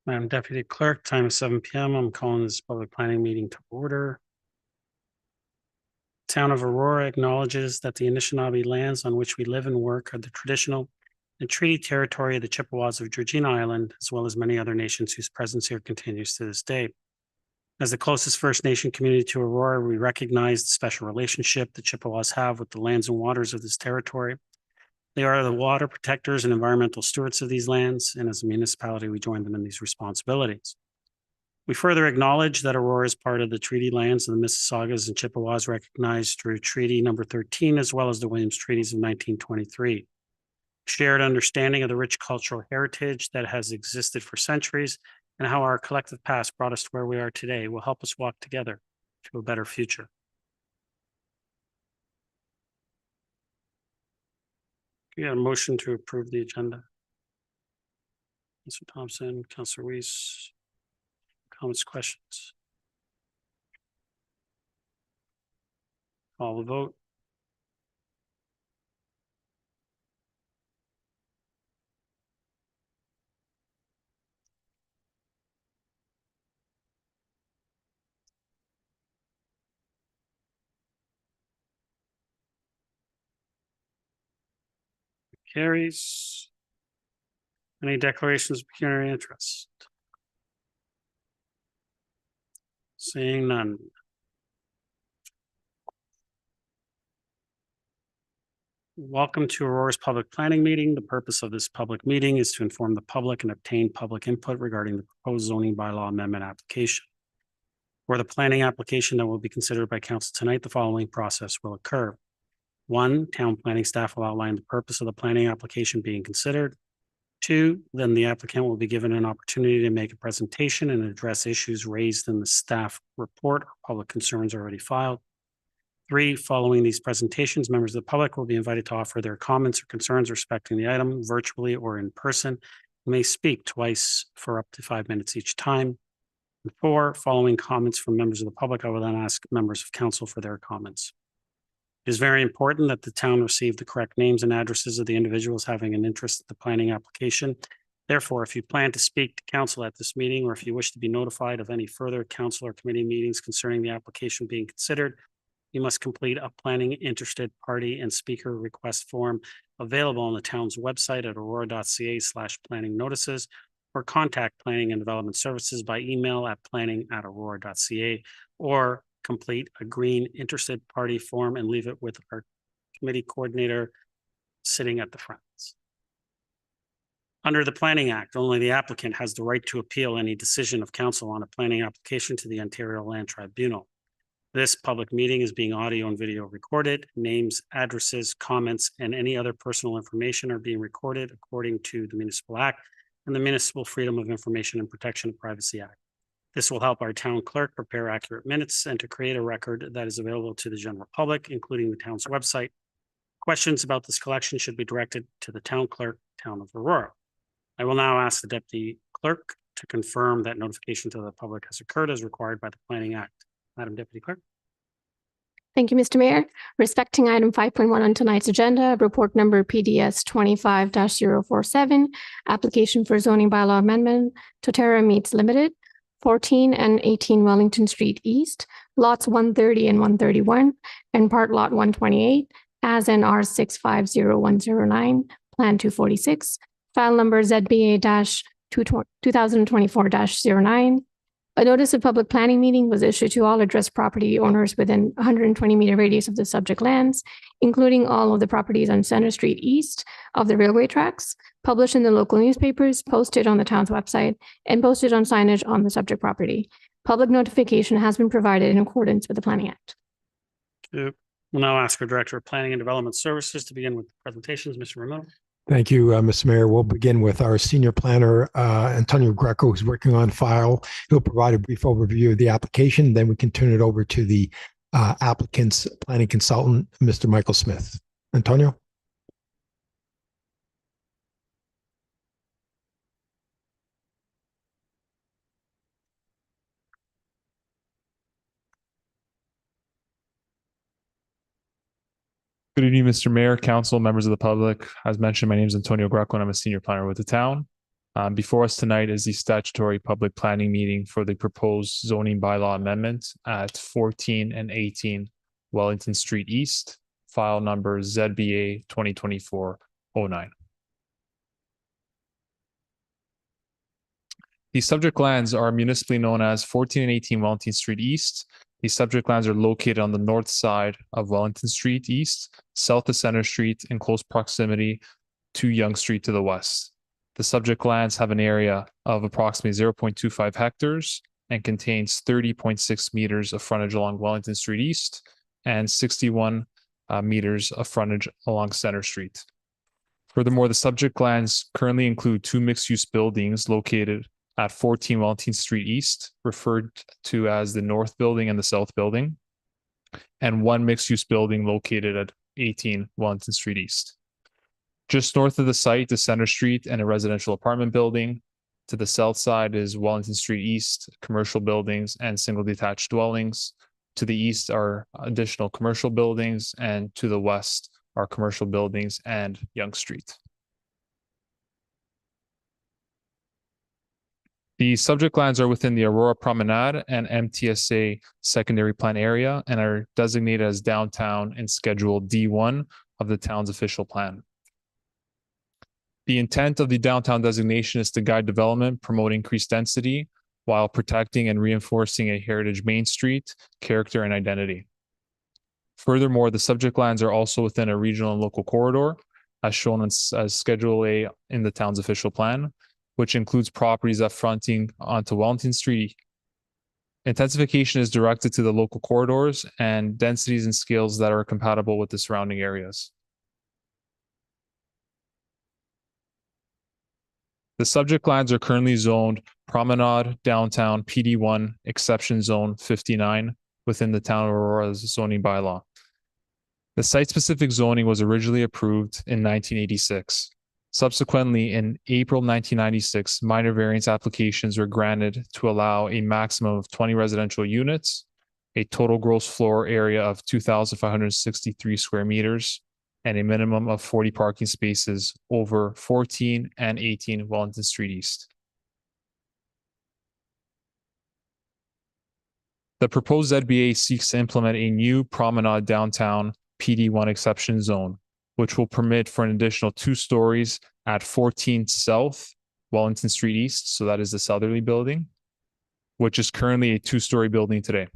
Madam Deputy Clerk, time is 7 p.m. I'm calling this public planning meeting to order. Town of Aurora acknowledges that the Anishinaabe lands on which we live and work are the traditional and treaty territory of the Chippewas of Georgina Island, as well as many other nations whose presence here continues to this day. As the closest First Nation community to Aurora, we recognize the special relationship the Chippewas have with the lands and waters of this territory. They are the water protectors and environmental stewards of these lands, and as a municipality, we join them in these responsibilities. We further acknowledge that Aurora is part of the treaty lands of the Mississaugas and Chippewas recognized through Treaty Number 13, as well as the Williams Treaties of 1923. Shared understanding of the rich cultural heritage that has existed for centuries and how our collective past brought us to where we are today will help us walk together to a better future. We got a motion to approve the agenda. Mr. Thompson, Councilor Weiss, comments, questions? Call the vote. Carries. Any declarations of pecuniary interest? Seeing none. Welcome to Aurora's public planning meeting. The purpose of this public meeting is to inform the public and obtain public input regarding the proposed zoning bylaw amendment application. For the planning application that will be considered by council tonight, the following process will occur. 1, town planning staff will outline the purpose of the planning application being considered. 2, then the applicant will be given an opportunity to make a presentation and address issues raised in the staff report or public concerns already filed. 3, following these presentations, members of the public will be invited to offer their comments or concerns respecting the item virtually or in person. They may speak twice for up to 5 minutes each time. And 4, following comments from members of the public, I will then ask members of council for their comments. It is very important that the town receive the correct names and addresses of the individuals having an interest in the planning application. Therefore, if you plan to speak to council at this meeting, or if you wish to be notified of any further council or committee meetings concerning the application being considered, you must complete a planning interested party and speaker request form available on the town's website at aurora.ca/planning notices, or contact Planning and Development Services by email at planning@aurora.ca, or complete a green interested party form and leave it with our committee coordinator sitting at the front. Under the Planning Act, only the applicant has the right to appeal any decision of council on a planning application to the Ontario Land Tribunal. This public meeting is being audio and video recorded. Names, addresses, comments, and any other personal information are being recorded according to the Municipal Act and the Municipal Freedom of Information and Protection of Privacy Act. This will help our town clerk prepare accurate minutes and to create a record that is available to the general public, including the town's website. Questions about this collection should be directed to the town clerk, Town of Aurora. I will now ask the deputy clerk to confirm that notification to the public has occurred as required by the Planning Act. Madam Deputy Clerk. Thank you, Mr. Mayor. Respecting item 5.1 on tonight's agenda, report number PDS 25-047, application for zoning bylaw amendment, Totera Meats Limited, 14 and 18 Wellington Street East, lots 130 and 131, and part lot 128, as in R650109, Plan 246, file number ZBA-2024-09. A notice of public planning meeting was issued to all addressed property owners within 120-meter radius of the subject lands, including all of the properties on Center Street East of the railway tracks, published in the local newspapers, posted on the town's website, and posted on signage on the subject property. Public notification has been provided in accordance with the Planning Act. We'll now ask our Director of Planning and Development Services to begin with the presentations. Mr. Ramon. Thank you, Mr. Mayor. We'll begin with our senior planner, Antonio Greco, who's working on file. He'll provide a brief overview of the application. Then we can turn it over to the applicant's planning consultant, Mr. Michael Smith. Antonio? Good evening, Mr. Mayor, council, members of the public. As mentioned, my name is Antonio Greco and I'm a senior planner with the town. Before us tonight is the statutory public planning meeting for the proposed zoning bylaw amendment at 14 and 18 Wellington Street East, file number ZBA 2024-09. The subject lands are municipally known as 14 and 18 Wellington Street East. These subject lands are located on the north side of Wellington Street East, south of Center Street, in close proximity to Yonge Street to the west. The subject lands have an area of approximately 0.25 hectares and contains 30.6 meters of frontage along Wellington Street East and 61 meters of frontage along Center Street. Furthermore, the subject lands currently include two mixed-use buildings located at 14 Wellington Street East, referred to as the North Building and the South Building, and one mixed-use building located at 18 Wellington Street East. Just north of the site is Center Street and a residential apartment building. To the south side is Wellington Street East, commercial buildings and single detached dwellings. To the east are additional commercial buildings, and to the west are commercial buildings and Yonge Street. The subject lands are within the Aurora Promenade and MTSA secondary plan area and are designated as downtown in Schedule D1 of the town's official plan. The intent of the downtown designation is to guide development, promote increased density, while protecting and reinforcing a heritage Main Street character and identity. Furthermore, the subject lands are also within a regional and local corridor, as shown as Schedule A in the town's official plan, which includes properties that fronting onto Wellington Street. Intensification is directed to the local corridors and densities and scales that are compatible with the surrounding areas. The subject lands are currently zoned Promenade, Downtown, PD1, Exception Zone 59 within the Town of Aurora's zoning bylaw. The site-specific zoning was originally approved in 1986. Subsequently, in April 1996, minor variance applications were granted to allow a maximum of 20 residential units, a total gross floor area of 2,563 square meters, and a minimum of 40 parking spaces over 14 and 18 Wellington Street East. The proposed ZBA seeks to implement a new Promenade Downtown PD1 exception zone, which will permit for an additional 2 stories at 14 South Wellington Street East. So that is the southerly building, which is currently a 2-story building today.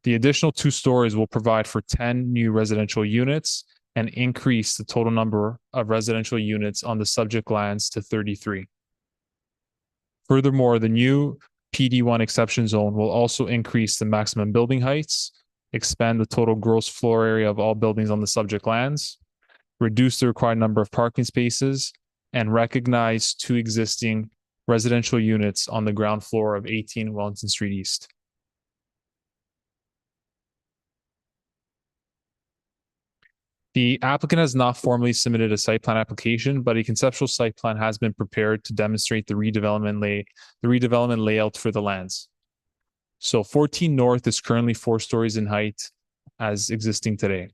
The additional 2 stories will provide for 10 new residential units and increase the total number of residential units on the subject lands to 33. Furthermore, the new PD1 exception zone will also increase the maximum building heights, expand the total gross floor area of all buildings on the subject lands, reduce the required number of parking spaces, and recognize 2 existing residential units on the ground floor of 18 Wellington Street East. The applicant has not formally submitted a site plan application, but a conceptual site plan has been prepared to demonstrate the redevelopment layout for the lands. So 14 North is currently 4 stories in height as existing today.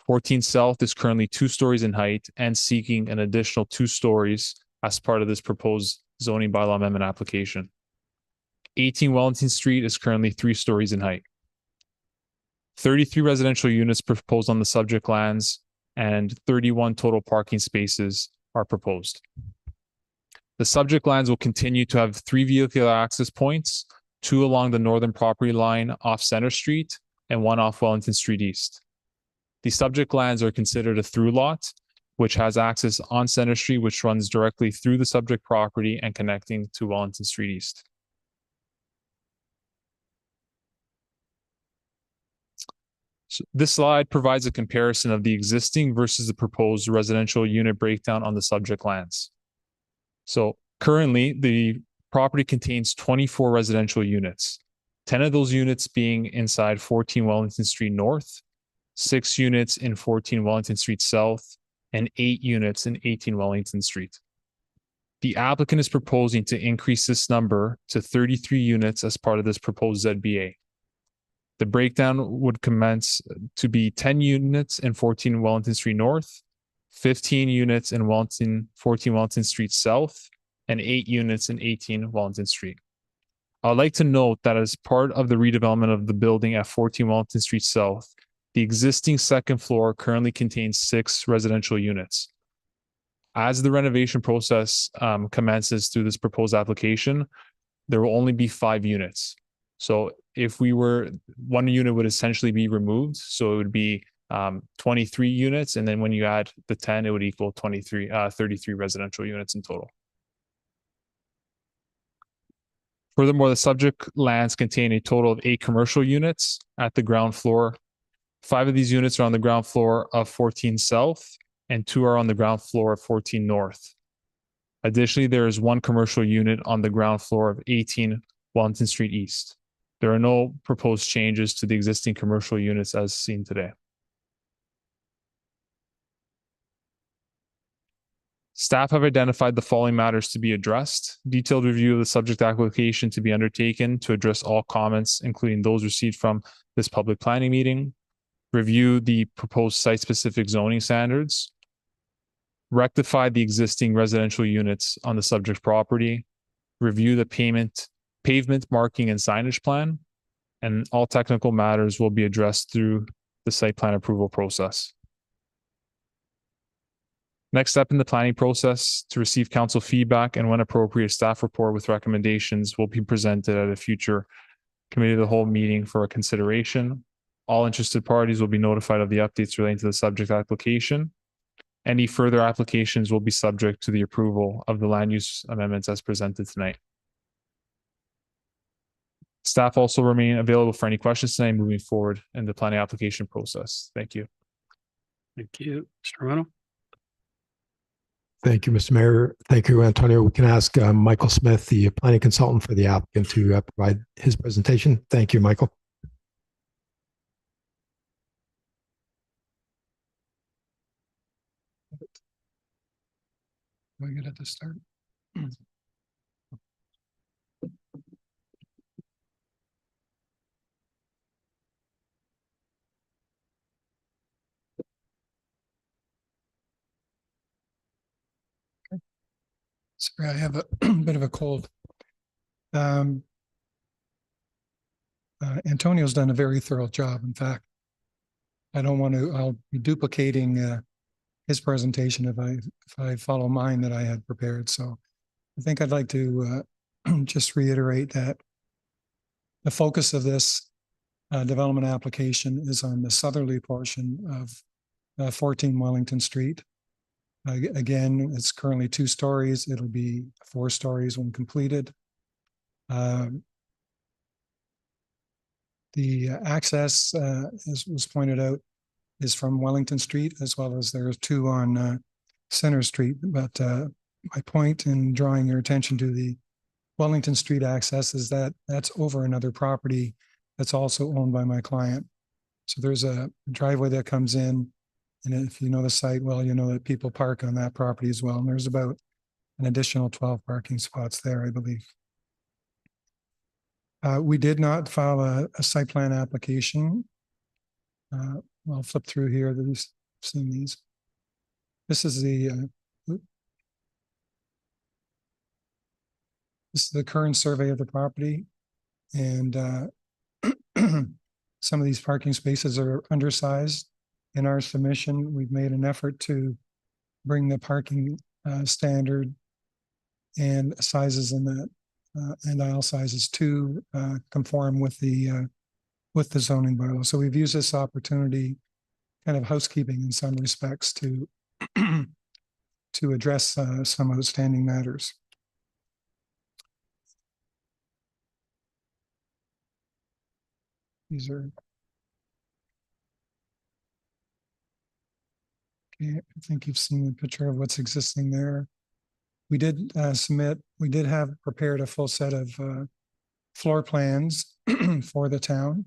14 South is currently 2 stories in height and seeking an additional 2 stories as part of this proposed zoning bylaw amendment application. 18 Wellington Street is currently 3 stories in height. 33 residential units proposed on the subject lands and 31 total parking spaces are proposed. The subject lands will continue to have 3 vehicular access points, 2 along the northern property line off Center Street and 1 off Wellington Street East. The subject lands are considered a through lot, which has access on Center Street, which runs directly through the subject property and connecting to Wellington Street East. So this slide provides a comparison of the existing versus the proposed residential unit breakdown on the subject lands. So currently, the property contains 24 residential units, 10 of those units being inside 14 Wellington Street North, 6 units in 14 Wellington Street South, and 8 units in 18 Wellington Street. The applicant is proposing to increase this number to 33 units as part of this proposed ZBA. The breakdown would commence to be 10 units in 14 Wellington Street North, 15 units in 14 Wellington Street South, and 8 units in 18 Wellington Street. I would like to note that as part of the redevelopment of the building at 14 Wellington Street South, the existing second floor currently contains 6 residential units. As the renovation process commences through this proposed application, there will only be 5 units. So if we were, 1 unit would essentially be removed. So it would be 23 units. And then when you add the 10, it would equal 33 residential units in total. Furthermore, the subject lands contain a total of 8 commercial units at the ground floor. 5 of these units are on the ground floor of 14 South, and 2 are on the ground floor of 14 North. Additionally, there is 1 commercial unit on the ground floor of 18 Wellington Street East. There are no proposed changes to the existing commercial units as seen today. Staff have identified the following matters to be addressed. Detailed review of the subject application to be undertaken to address all comments, including those received from this public planning meeting. Review the proposed site-specific zoning standards. Rectify the existing residential units on the subject property. Review the pavement marking and signage plan. And all technical matters will be addressed through the site plan approval process. Next step in the planning process, to receive council feedback and when appropriate, staff report with recommendations will be presented at a future committee of the whole meeting for a consideration. All interested parties will be notified of the updates relating to the subject application. Any further applications will be subject to the approval of the land use amendments as presented tonight. Staff also remain available for any questions tonight moving forward in the planning application process. Thank you. Thank you. Mr. Romano? Thank you, Mr. Mayor. Thank you, Antonio. We can ask Michael Smith, the planning consultant for the applicant, to provide his presentation. Thank you, Michael. Do I get it to start? Sorry, I have a bit of a cold. Antonio's done a very thorough job. In fact, I'll be duplicating his presentation if I follow mine that I had prepared. So I think I'd like to just reiterate that the focus of this development application is on the southerly portion of 14 Wellington Street. Again, it's currently 2 stories. It'll be 4 stories when completed. The access, as was pointed out, is from Wellington Street, as well as there are 2 on Center Street. But my point in drawing your attention to the Wellington Street access is that that's over another property that's also owned by my client. So there's a driveway that comes in. And if you know the site well, you know that people park on that property as well. And there's about an additional 12 parking spots there, I believe. We did not file a site plan application. I'll flip through here. I've seen these. This is the current survey of the property. And some of these parking spaces are undersized. In our submission, we've made an effort to bring the parking standard and sizes in that and aisle sizes to conform with the zoning bylaw. So we've used this opportunity, kind of housekeeping in some respects, to to address some outstanding matters. These are. Okay, I think you've seen the picture of what's existing there. We did have prepared a full set of floor plans for the town.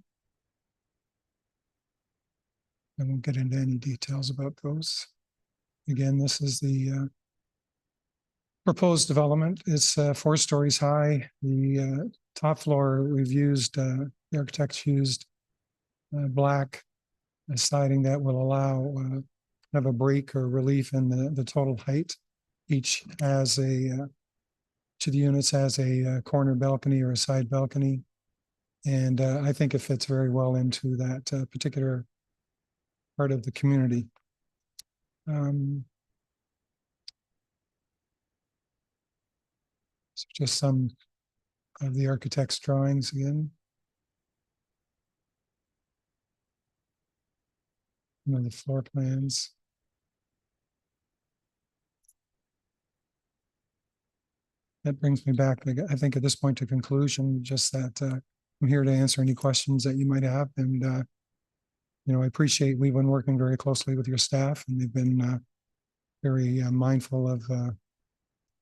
I won't get into any details about those. Again, this is the proposed development. It's 4 stories high. The top floor, we've used, the architects used black siding that will allow kind of a break or relief in the total height. Each has a each of the units has a corner balcony or a side balcony. And I think it fits very well into that particular part of the community. So just some of the architect's drawings again. The floor plans. That brings me back, I think, at this point to conclusion, just that I'm here to answer any questions that you might have. And, I appreciate we've been working very closely with your staff, and they've been very mindful of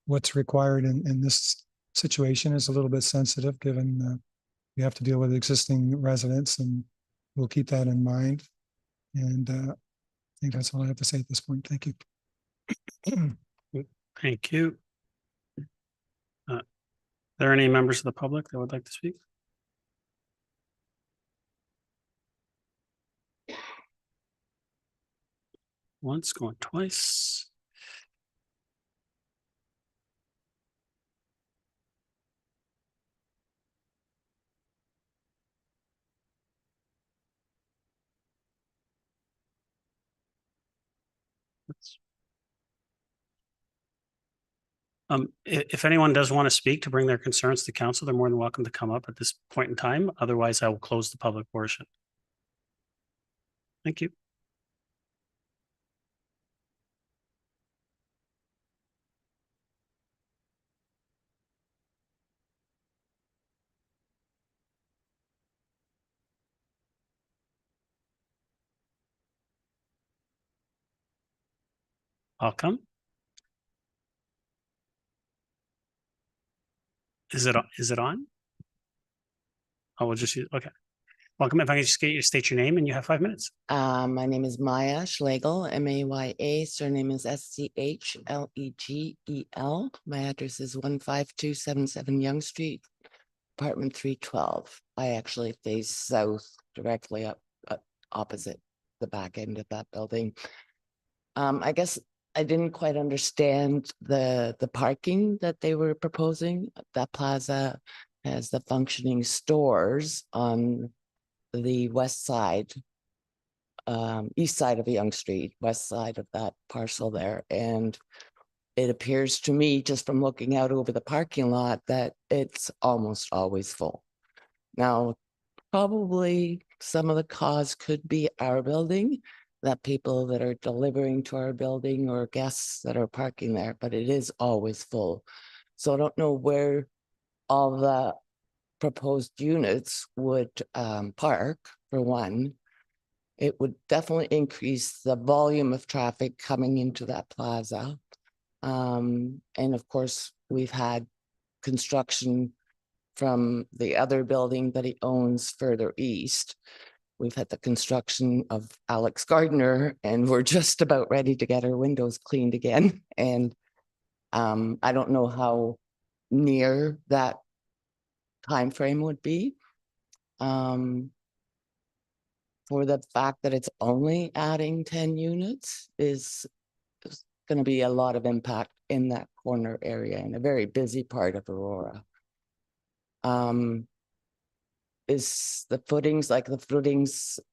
what's required in this situation. Is a little bit sensitive given we have to deal with existing residents, and we'll keep that in mind. And I think that's all I have to say at this point. Thank you. Thank you. Are there any members of the public that would like to speak? Once, going twice. If anyone does want to speak to bring their concerns to council, they're more than welcome to come up at this point in time. Otherwise, I will close the public portion. Thank you. Welcome. Is it on? Oh, we'll just use, okay. Welcome. If I can just get you to state your name, and you have 5 minutes. My name is Maya Schlegel, Maya. Surname is Schlegel. My address is 15277 Yonge Street, apartment 312. I actually face south, directly up opposite the back end of that building. I guess I didn't quite understand the parking that they were proposing. That plaza has the functioning stores on the west side, east side of Yonge Street, west side of that parcel there. And it appears to me, just from looking out over the parking lot, that it's almost always full. Now, probably some of the cause could be our building, that people that are delivering to our building or guests that are parking there, but it is always full. So I don't know where all the proposed units would park, for one. It would definitely increase the volume of traffic coming into that plaza. And of course, we've had construction from the other building that he owns further east. We've had the construction of Alex Gardner, and we're just about ready to get our windows cleaned again. And I don't know how near that time frame would be. For the fact that it's only adding 10 units is going to be a lot of impact in that corner area in a very busy part of Aurora. Is the footings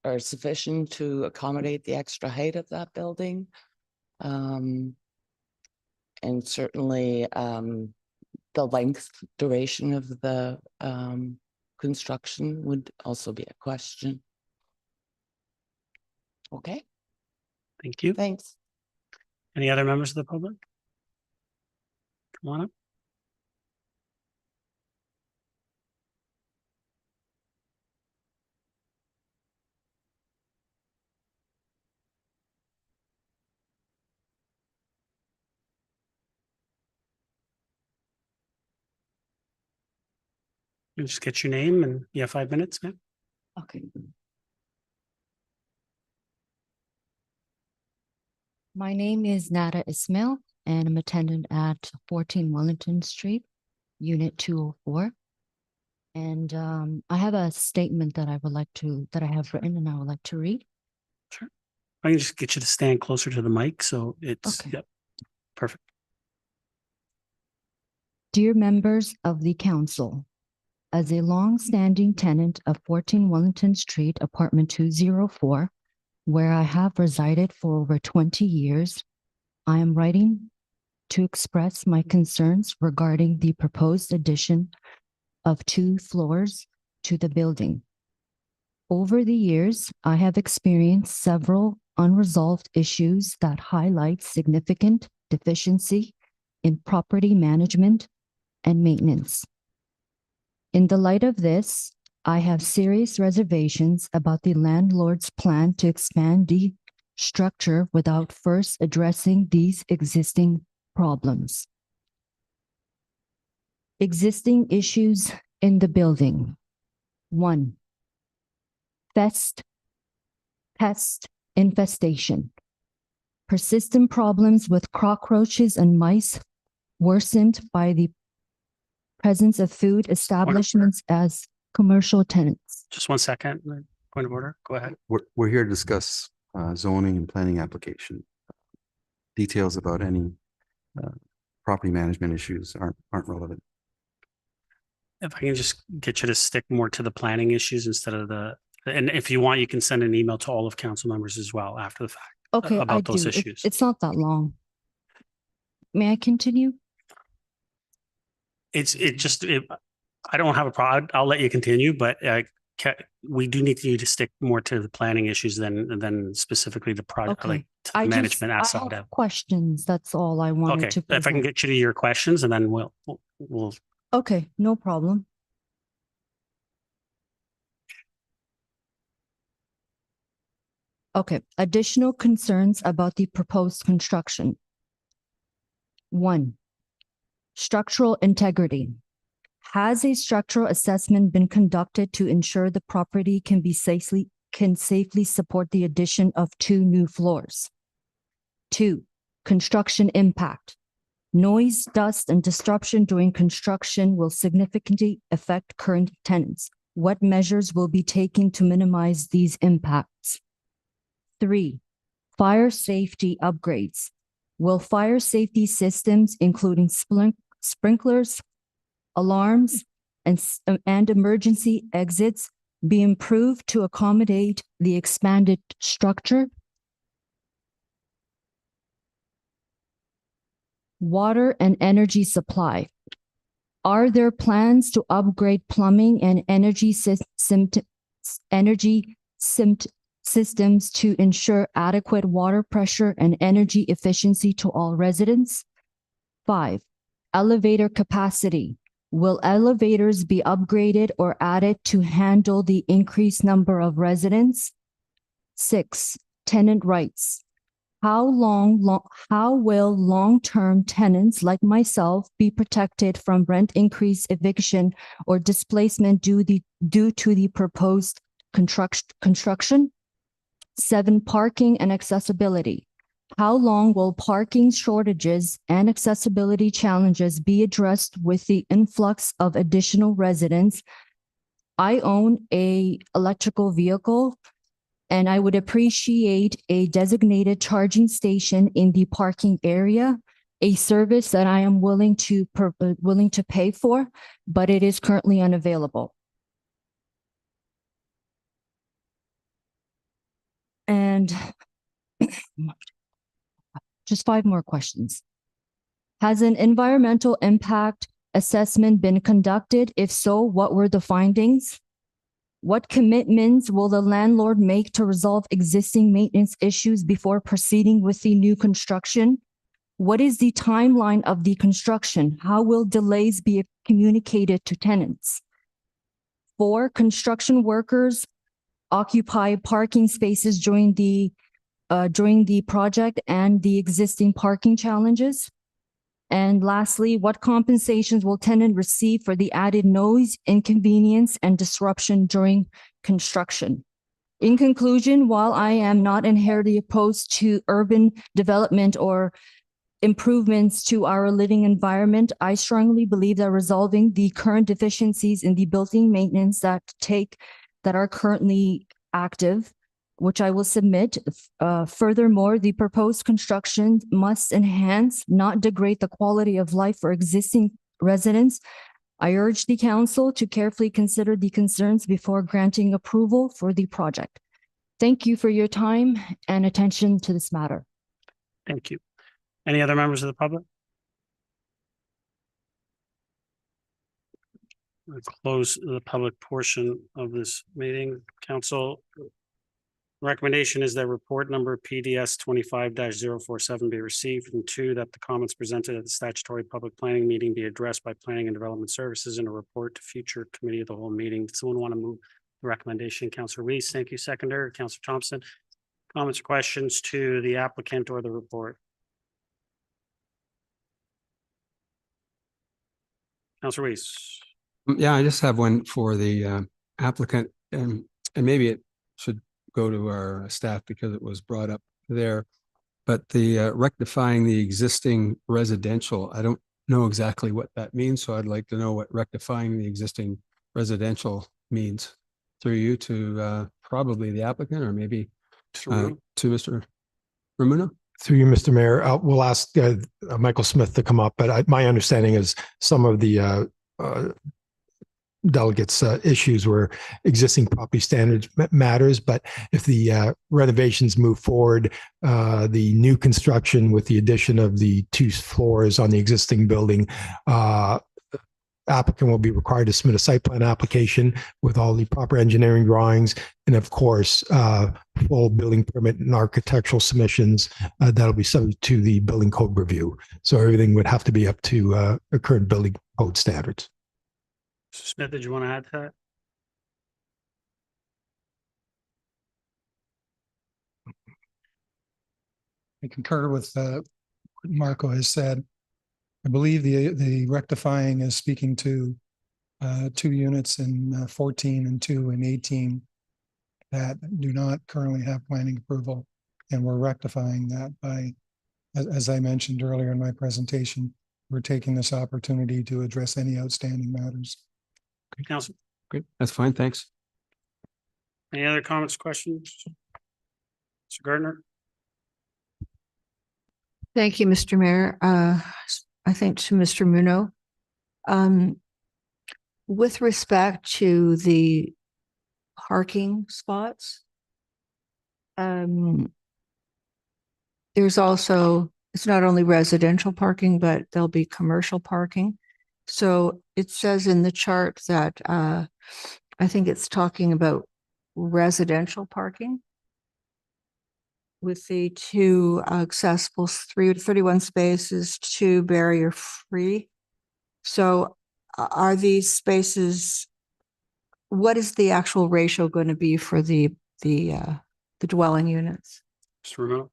are sufficient to accommodate the extra height of that building? And certainly the length, duration of the construction would also be a question. Okay. Thank you. Thanks. Any other members of the public? Come on up. You just get your name, and you have 5 minutes, ma'am. Okay. My name is Nada Ismail, and I'm attendant at 14 Wellington Street, Unit 204. And I have a statement that I have written and I would like to read. Sure. I can just get you to stand closer to the mic, so it's, Okay. yep, perfect. Dear members of the council, as a long-standing tenant of 14 Wellington Street, apartment 204, where I have resided for over 20 years, I am writing to express my concerns regarding the proposed addition of 2 floors to the building. Over the years, I have experienced several unresolved issues that highlight significant deficiency in property management and maintenance. In the light of this, I have serious reservations about the landlord's plan to expand the structure without first addressing these existing problems. Existing issues in the building. 1. Pest infestation. Persistent problems with cockroaches and mice worsened by the presence of food establishments as commercial tenants. Just 1 second. Point of order. Go ahead. We're here to discuss zoning and planning application. Details about any property management issues aren't relevant. If I can just get you to stick more to the planning issues instead of and if you want, you can send an email to all of council members as well after the fact. Okay, about I those do. issues. It's not that long. May I continue? I don't have a problem. I'll let you continue, but we do need you to stick more to the planning issues than specifically the project, Okay. like to the I management I aspect have of. questions. That's all I wanted Okay, to if I can present. get you to your questions and then we'll Okay, no problem. Okay, additional concerns about the proposed construction. 1. Structural integrity. Has a structural assessment been conducted to ensure the property can safely support the addition of 2 new floors? 2. Construction impact. Noise, dust, and disruption during construction will significantly affect current tenants. What measures will be taken to minimize these impacts? 3. Fire safety upgrades. Will fire safety systems, including sprinklers, alarms, and emergency exits, be improved to accommodate the expanded structure? Water and energy supply. Are there plans to upgrade plumbing and energy systems to ensure adequate water pressure and energy efficiency to all residents? 5. Elevator capacity. Will elevators be upgraded or added to handle the increased number of residents? 6. Tenant rights. How will long-term tenants like myself be protected from rent increase, eviction, or displacement due to the proposed construction? 7. Parking and accessibility. How long will parking shortages and accessibility challenges be addressed with the influx of additional residents? I own an electrical vehicle, and I would appreciate a designated charging station in the parking area, a service that I am willing to pay for, but it is currently unavailable. And just 5 more questions. Has an environmental impact assessment been conducted? If so, what were the findings? What commitments will the landlord make to resolve existing maintenance issues before proceeding with the new construction? What is the timeline of the construction? How will delays be communicated to tenants? 4. Construction workers occupy parking spaces during the project and the existing parking challenges? And lastly, what compensations will tenant receive for the added noise, inconvenience, and disruption during construction? In conclusion, while I am not inherently opposed to urban development or improvements to our living environment, I strongly believe that resolving the current deficiencies in the building maintenance that are currently active, which I will submit. Furthermore, the proposed construction must enhance, not degrade, the quality of life for existing residents. I urge the council to carefully consider the concerns before granting approval for the project. Thank you for your time and attention to this matter. Thank you. Any other members of the public? We'll close the public portion of this meeting. Council recommendation is that report number PDS 25-047 be received, and two, that the comments presented at the statutory public planning meeting be addressed by Planning and Development Services in a report to future committee of the whole meeting. Does someone want to move the recommendation? Councilor Weiss, thank you. Seconder, Councilor Thompson. Comments or questions to the applicant or the report? Councilor Weiss. Yeah, I just have one for the applicant, and maybe it should go to our staff because it was brought up there. But the rectifying the existing residential, I don't know exactly what that means, so I'd like to know what rectifying the existing residential means. Through you to probably the applicant, or maybe to Mr. Ramuno. Through you, Mr. Mayor, we'll ask Michael Smith to come up, but my understanding is some of the delegates' issues were existing property standards matters, but if the renovations move forward, the new construction with the addition of the 2 floors on the existing building, applicant will be required to submit a site plan application with all the proper engineering drawings, and of course, full building permit and architectural submissions that'll be subject to the building code review. So everything would have to be up to current building code standards. Mr. Smith, did you want to add to that? I concur with what Marco has said. I believe the rectifying is speaking to 2 units in 14 and 2 in 18 that do not currently have planning approval. And we're rectifying that by, as I mentioned earlier in my presentation, we're taking this opportunity to address any outstanding matters. Okay, Council. Great, that's fine, thanks. Any other comments, questions? Mr. Gardner? Thank you, Mr. Mayor. I think to Mr. Muno, with respect to the parking spots, there's also, it's not only residential parking, but there'll be commercial parking. So it says in the chart that I think it's talking about residential parking with the 2 accessible 31 spaces, 2 barrier free. So are these spaces, what is the actual ratio going to be for the dwelling units? Mr. Ramuno?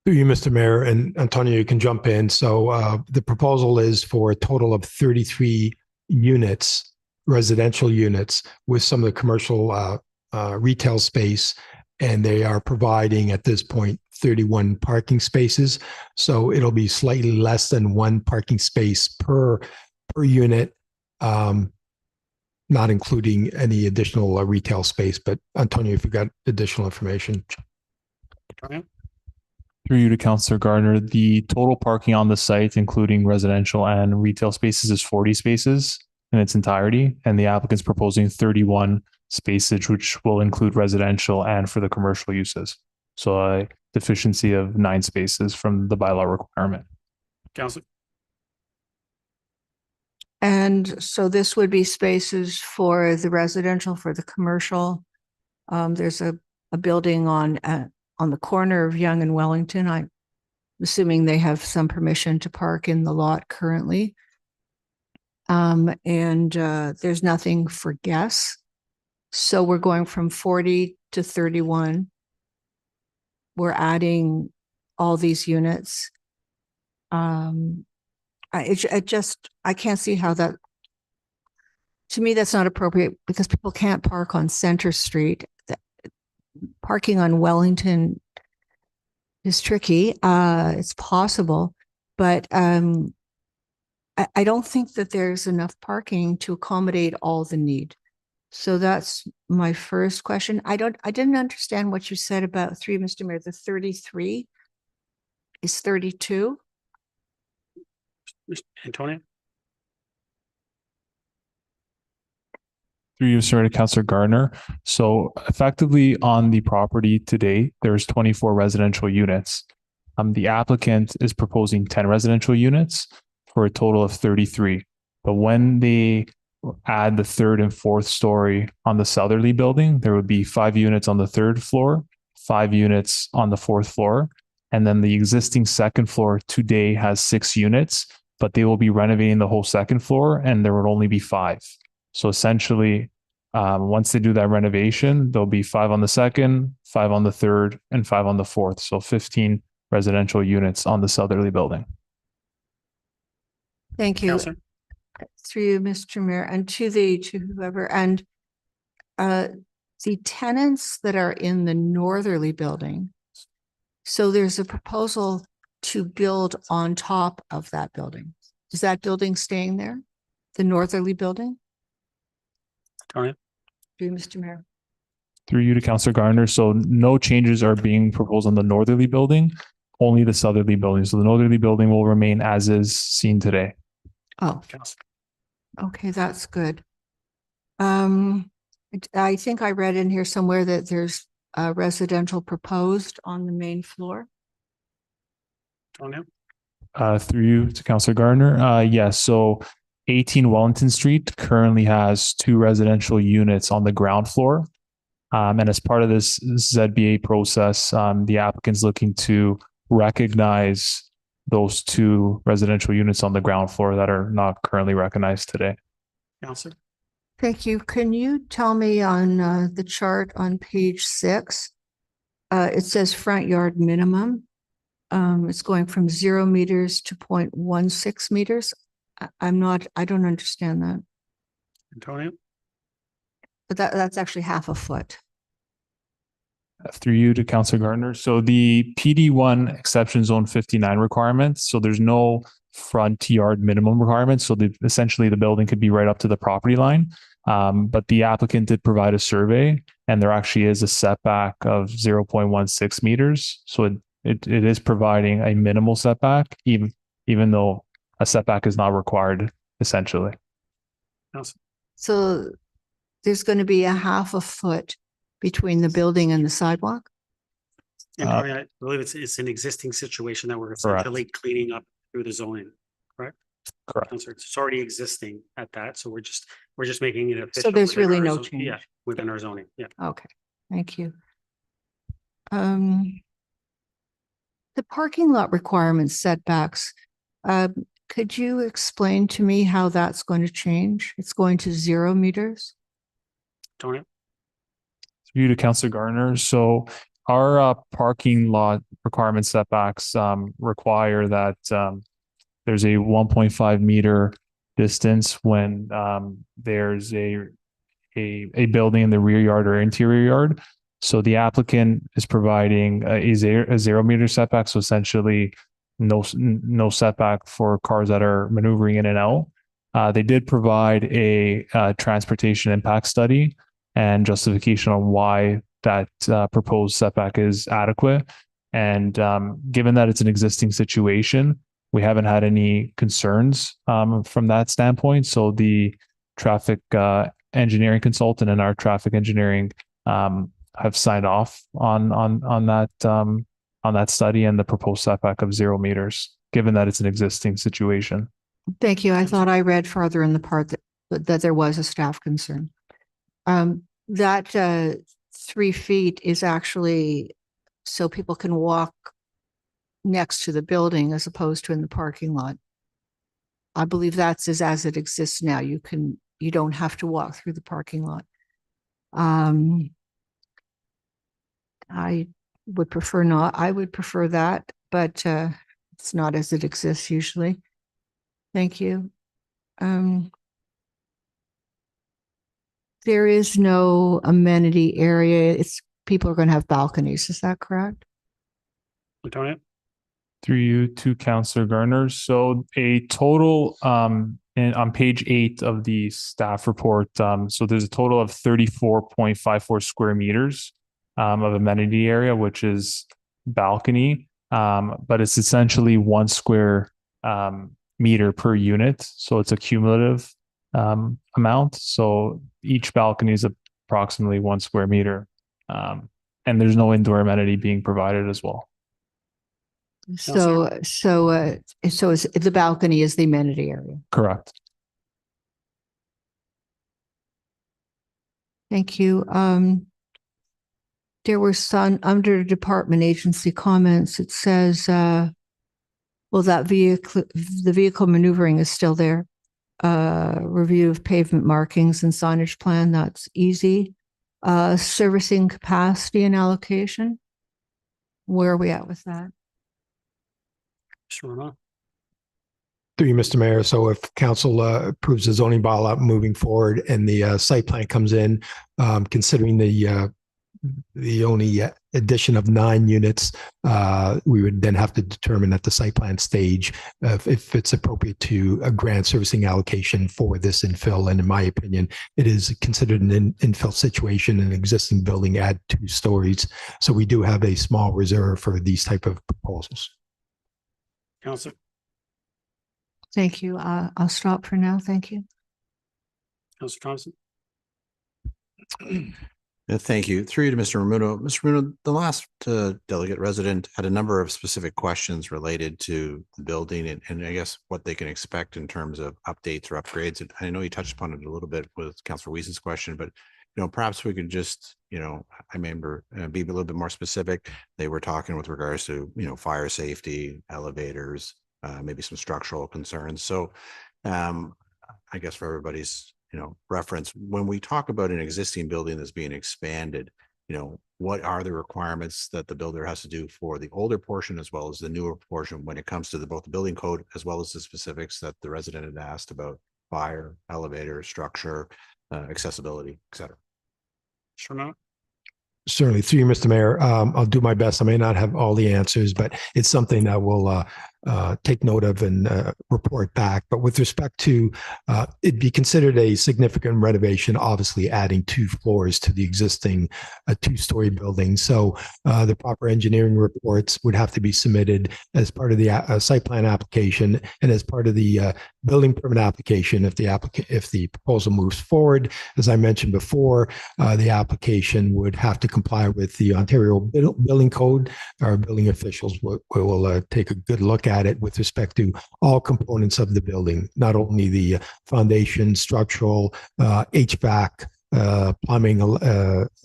Through you, Mr. Mayor, and Antonio, you can jump in. So the proposal is for a total of 33 units, residential units, with some of the commercial retail space, and they are providing at this point 31 parking spaces. So it'll be slightly less than 1 parking space per unit, not including any additional retail space. But Antonio, if you've got additional information. Through you to Councillor Gardner, the total parking on the site, including residential and retail spaces, is 40 spaces in its entirety, and the applicant's proposing 31 spaces, which will include residential and for the commercial uses. So a deficiency of 9 spaces from the bylaw requirement. Councilor? And so this would be spaces for the residential, for the commercial. There's a building on the corner of Yonge and Wellington. I'm assuming they have some permission to park in the lot currently. And there's nothing for guests. So we're going from 40 to 31. We're adding all these units. I can't see how that, to me, that's not appropriate because people can't park on Center Street. Parking on Wellington is tricky. It's possible, but I don't think that there's enough parking to accommodate all the need. So that's my first question. I didn't understand what you said about 3, Mr. Mayor. The 33 is 32. Antonio? Through you, sir, to Councillor Gardner. So effectively on the property today, there's 24 residential units. The applicant is proposing 10 residential units for a total of 33. But when they add the third and fourth story on the southerly building, there would be 5 units on the third floor, 5 units on the fourth floor. And then the existing second floor today has 6 units, but they will be renovating the whole second floor and there would only be 5. So essentially, once they do that renovation, there'll be 5 on the second, 5 on the third, and 5 on the fourth. So 15 residential units on the southerly building. Thank you. Counselor? Through you, Mr. Mayor, and to whoever, and the tenants that are in the northerly building. So there's a proposal to build on top of that building. Is that building staying there? The northerly building? Tony? Through you, Mr. Mayor. Through you to Councillor Gardner. So no changes are being proposed on the northerly building, only the southerly building. So the northerly building will remain as is seen today. Oh, Counselor? okay, that's good. I think I read in here somewhere that there's a residential proposed on the main floor. Tony? Through you to Councillor Gardner. Yes. So 18 Wellington Street currently has 2 residential units on the ground floor. And as part of this ZBA process, the applicant's looking to recognize those 2 residential units on the ground floor that are not currently recognized today. Counselor? Thank you. Can you tell me on the chart on page 6, it says front yard minimum. It's going from 0 meters to 0.16 meters. I don't understand that, Antonio? but that's actually half a foot. Through you to Councillor Gardner. So the PD1 exception zone 59 requirements. So there's no front yard minimum requirements. So essentially the building could be right up to the property line. But the applicant did provide a survey and there actually is a setback of 0.16 meters. So it is providing a minimal setback, even though a setback is not required, essentially. Counselor? So there's going to be a half a foot between the building and the sidewalk? Antonio, I believe it's an existing situation that we're essentially cleaning up through the zoning, correct? Correct. Counselor, it's already existing at that, so we're just making it official. So there's within really our no zone- Yeah, change. within our zoning, yeah. Okay, thank you. The parking lot requirements setbacks, could you explain to me how that's going to change? It's going to 0 meters? Antonio? Through you to Councillor Gardner. So our parking lot requirement setbacks require that there's a 1.5 meter distance when there's a building in the rear yard or interior yard. So the applicant is providing a 0 meter setback. So essentially no setback for cars that are maneuvering in and out. They did provide a transportation impact study and justification on why that proposed setback is adequate. And given that it's an existing situation, we haven't had any concerns from that standpoint. So the traffic engineering consultant and our traffic engineering have signed off on that study and the proposed setback of 0 meters, given that it's an existing situation. Thank you. I thought I read farther in the part that there was a staff concern. That 3 feet is actually so people can walk next to the building as opposed to in the parking lot. I believe that's as it exists now. You don't have to walk through the parking lot. I would prefer not. I would prefer that, but it's not as it exists usually. Thank you. There is no amenity area. People are going to have balconies. Is that correct? Antonio? Through you to Councillor Gardner. So a total on page 8 of the staff report, so there's a total of 34.54 square meters of amenity area, which is balcony, but it's essentially 1 square meter per unit. So it's a cumulative amount. So each balcony is approximately 1 square meter. And there's no indoor amenity being provided as well. So the balcony is the amenity area. Correct. Thank you. There were some under department agency comments. It says, well, the vehicle maneuvering is still there. Review of pavement markings and signage plan, that's easy. Servicing capacity and allocation. Where are we at with that? Sure. Through you, Mr. Mayor. So if council approves the zoning bylaw moving forward and the site plan comes in, considering the only addition of 9 units, we would then have to determine at the site plan stage if it's appropriate to grant servicing allocation for this infill. And in my opinion, it is considered an infill situation, an existing building at 2 stories. So we do have a small reserve for these type of proposals. Councilor. Thank you. I'll stop for now. Thank you. Councilor Thompson. Thank you. Through you to Mr. Ramuno. Mr. Ramuno, the last delegate resident had a number of specific questions related to the building and I guess what they can expect in terms of updates or upgrades. And I know you touched upon it a little bit with Councilor Weesen's question, but perhaps we could just, I remember be a little bit more specific. They were talking with regards to, fire safety, elevators, maybe some structural concerns. So I guess for everybody's reference, when we talk about an existing building that's being expanded, what are the requirements that the builder has to do for the older portion as well as the newer portion when it comes to both the building code as well as the specifics that the resident had asked about fire, elevator, structure, accessibility, et cetera? Sure. Certainly. Through you, Mr. Mayor, I'll do my best. I may not have all the answers, but it's something that we'll take note of and report back. But with respect to it'd be considered a significant renovation, obviously adding 2 floors to the existing 2-story building. So the proper engineering reports would have to be submitted as part of the site plan application and as part of the building permit application. If the proposal moves forward, as I mentioned before, the application would have to comply with the Ontario Building Code. Our building officials will take a good look at it with respect to all components of the building, not only the foundation, structural, HVAC, plumbing,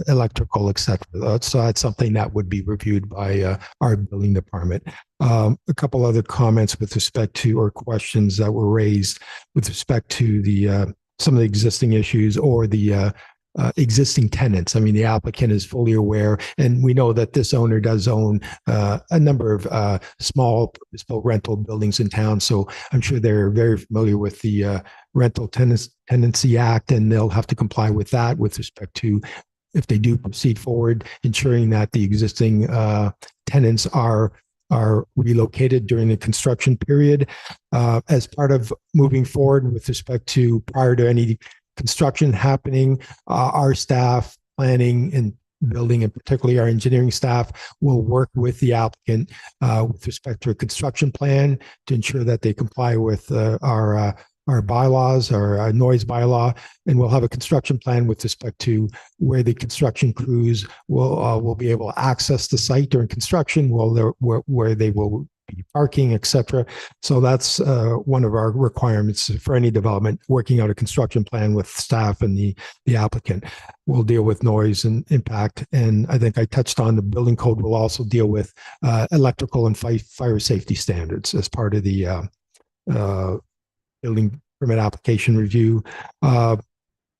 electrical, etc. So that's something that would be reviewed by our building department. A couple other comments with respect to or questions that were raised with respect to the some of the existing issues or the existing tenants. I mean, the applicant is fully aware, and we know that this owner does own a number of small rental buildings in town. So I'm sure they're very familiar with the Rental Tenancy Act, and they'll have to comply with that with respect to, if they do proceed forward, ensuring that the existing tenants are relocated during the construction period. As part of moving forward with respect to prior to any construction happening, our staff, planning and building, and particularly our engineering staff, will work with the applicant with respect to a construction plan to ensure that they comply with our bylaws, our noise bylaw, and we'll have a construction plan with respect to where the construction crews will be able to access the site during construction, where they will be parking, etc. So that's one of our requirements for any development, working out a construction plan with staff and the applicant. We'll deal with noise and impact. And I think I touched on the building code will also deal with electrical and fire safety standards as part of the building permit application review.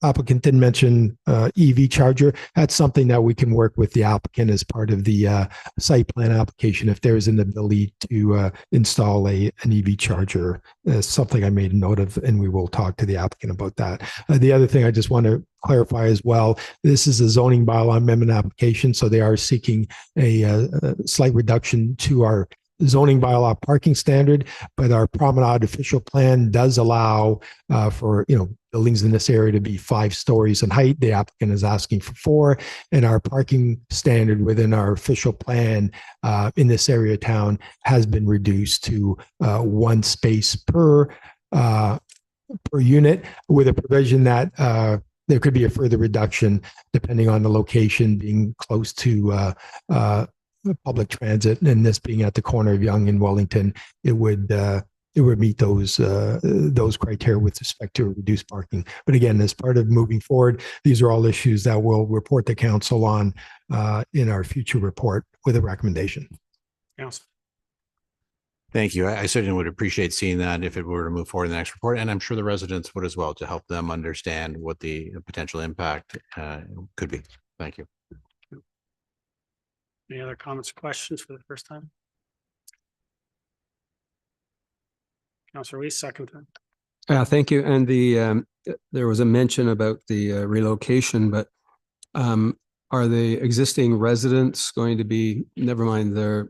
Applicant did mention EV charger. That's something that we can work with the applicant as part of the site plan application if there is an ability to install an EV charger. Something I made a note of, and we will talk to the applicant about that. The other thing I just want to clarify as well, this is a zoning bylaw amendment application, so they are seeking a slight reduction to our zoning bylaw parking standard, but our promenade official plan does allow for buildings in this area to be 5 stories in height. The applicant is asking for 4, and our parking standard within our official plan in this area of town has been reduced to 1 space per per unit, with a provision that there could be a further reduction depending on the location being close to public transit, and this being at the corner of Yonge and Wellington, it would meet those criteria with respect to reduced parking. But again, as part of moving forward, these are all issues that we'll report to council on in our future report with a recommendation. Council. Thank you. I certainly would appreciate seeing that if it were to move forward in the next report, and I'm sure the residents would as well, to help them understand what the potential impact could be. Thank you. Any other comments or questions for the first time? Councilor Weiss, second time. Thank you. And there was a mention about the relocation, but are the existing residents going to be, never mind their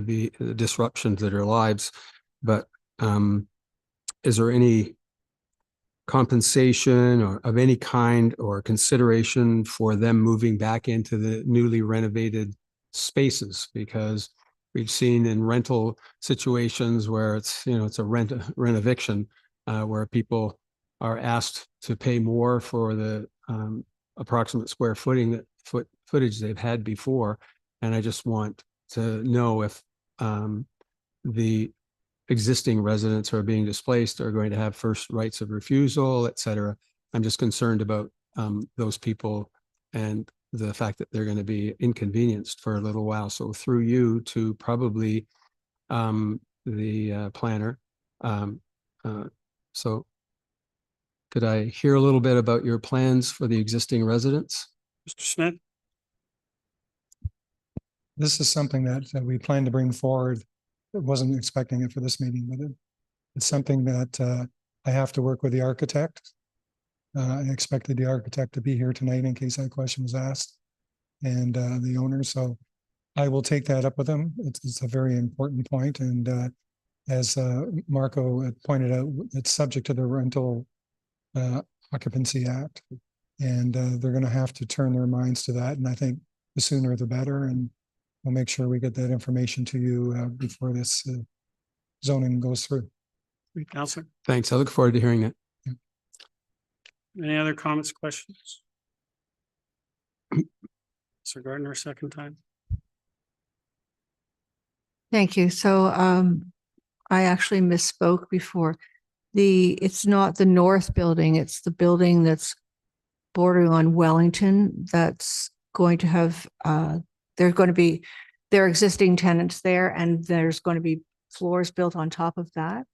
be disruption to their lives, but is there any compensation or of any kind or consideration for them moving back into the newly renovated spaces? Because we've seen in rental situations where it's, it's a rent eviction, where people are asked to pay more for the approximate square footage they've had before. And I just want to know if the existing residents who are being displaced are going to have first rights of refusal, et cetera. I'm just concerned about those people and the fact that they're going to be inconvenienced for a little while. So through you to probably the planner. So could I hear a little bit about your plans for the existing residents? Mr. Smith? This is something that we plan to bring forward. I wasn't expecting it for this meeting, but it's something that I have to work with the architect. I expected the architect to be here tonight in case that question was asked, and the owner. So I will take that up with them. It's a very important point. And as Marco had pointed out, it's subject to the Rental Occupancy Act. And they're going to have to turn their minds to that. And I think the sooner the better. And we'll make sure we get that information to you before this zoning goes through. Councilor? Thanks. I look forward to hearing that. Any other comments, questions? Sir Gardner, second time. Thank you. So I actually misspoke before. It's not the north building, it's the building that's bordering on Wellington that's going to have there's going to be their existing tenants there, and there's going to be floors built on top of that.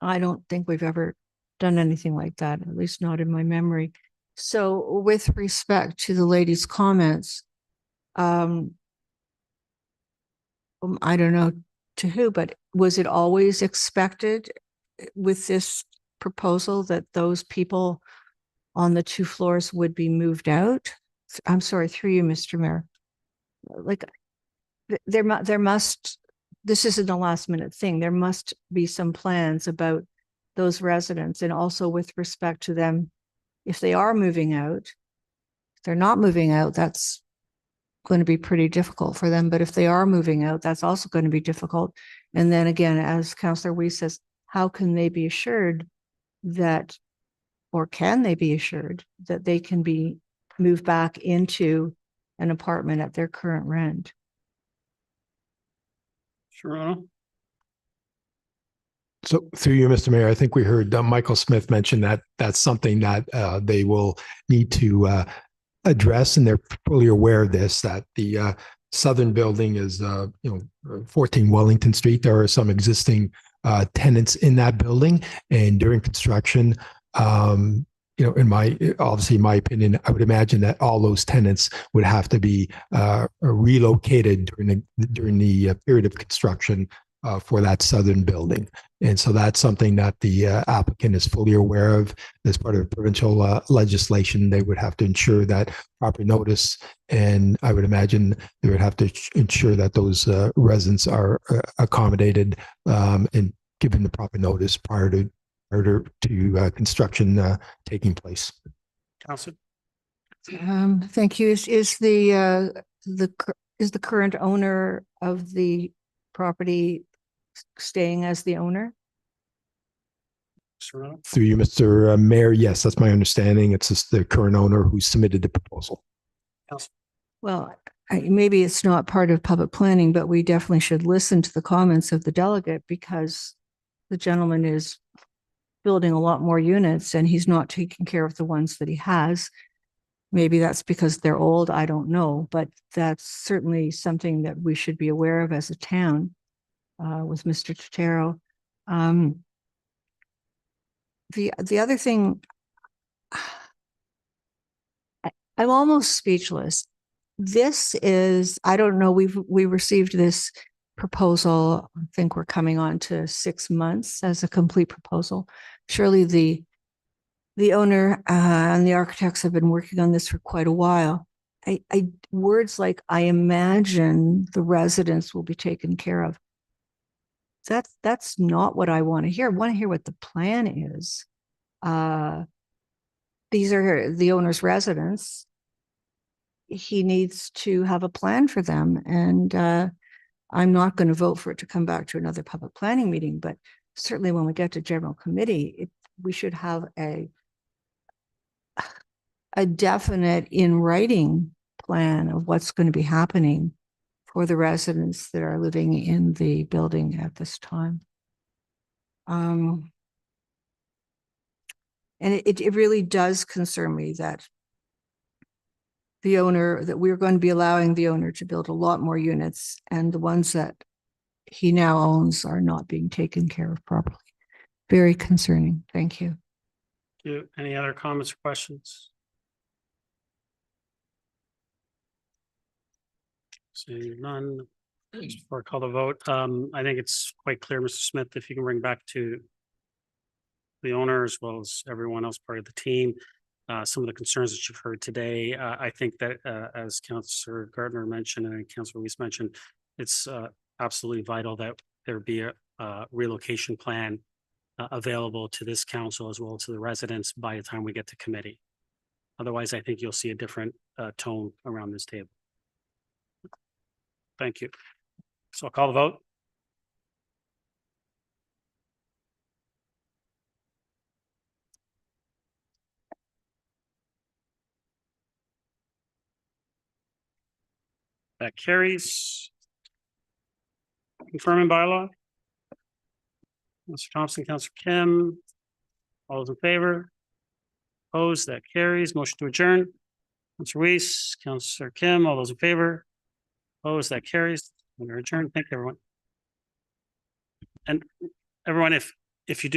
I don't think we've ever done anything like that, at least not in my memory. So with respect to the lady's comments, I don't know to who, but was it always expected with this proposal that those people on the 2 floors would be moved out? I'm sorry, through you, Mr. Mayor. Like there must, this isn't a last minute thing. There must be some plans about those residents, and also with respect to them, if they are moving out, if they're not moving out, that's going to be pretty difficult for them. But if they are moving out, that's also going to be difficult. And then again, as Councillor Weiss says, how can they be assured that, or can they be assured that they can be moved back into an apartment at their current rent? Sure. So through you, Mr. Mayor, I think we heard Michael Smith mention that that's something that they will need to address, and they're fully aware of this, that the southern building is 14 Wellington Street. There are some existing tenants in that building, and during construction, in my opinion, I would imagine that all those tenants would have to be relocated during the period of construction for that southern building. And so that's something that the applicant is fully aware of. As part of provincial legislation, they would have to ensure that proper notice, and I would imagine they would have to ensure that those residents are accommodated and given the proper notice prior to construction taking place. Councilor? Thank you. Is the current owner of the property staying as the owner? Mr. Renaud? Through you, Mr. Mayor, yes, that's my understanding. It's just the current owner who submitted the proposal. Well, maybe it's not part of public planning, but we definitely should listen to the comments of the delegate because the gentleman is building a lot more units and he's not taking care of the ones that he has. Maybe that's because they're old, I don't know, but that's certainly something that we should be aware of as a town with Mr. Totera. The other thing, I'm almost speechless. This is, I don't know, we received this proposal, I think we're coming on to 6 months as a complete proposal. Surely the owner and the architects have been working on this for quite a while. Words like, I imagine the residents will be taken care of. That's not what I want to hear. I want to hear what the plan is. These are the owner's residents. He needs to have a plan for them. And I'm not going to vote for it to come back to another public planning meeting, but certainly when we get to general committee, we should have a definite in writing plan of what's going to be happening for the residents that are living in the building at this time. And it really does concern me that we're going to be allowing the owner to build a lot more units and the ones that he now owns are not being taken care of properly. Very concerning. Thank you. Any other comments or questions? Seeing none. Just before I call the vote, I think it's quite clear, Mr. Smith, if you can bring back to the owner as well as everyone else part of the team, some of the concerns that you've heard today. I think that as Councillor Gardner mentioned and Councillor Weiss mentioned, it's absolutely vital that there be a relocation plan available to this council as well as to the residents by the time we get to committee. Otherwise, I think you'll see a different tone around this table. Thank you. So I'll call the vote. That carries. Confirming bylaw. Mr. Thompson, Councillor Kim. All those in favor? Opposed? That carries. Motion to adjourn. Councillor Weiss, Councillor Kim, all those in favor? Opposed? That carries. We're adjourned. Thank you, everyone. And everyone, if you do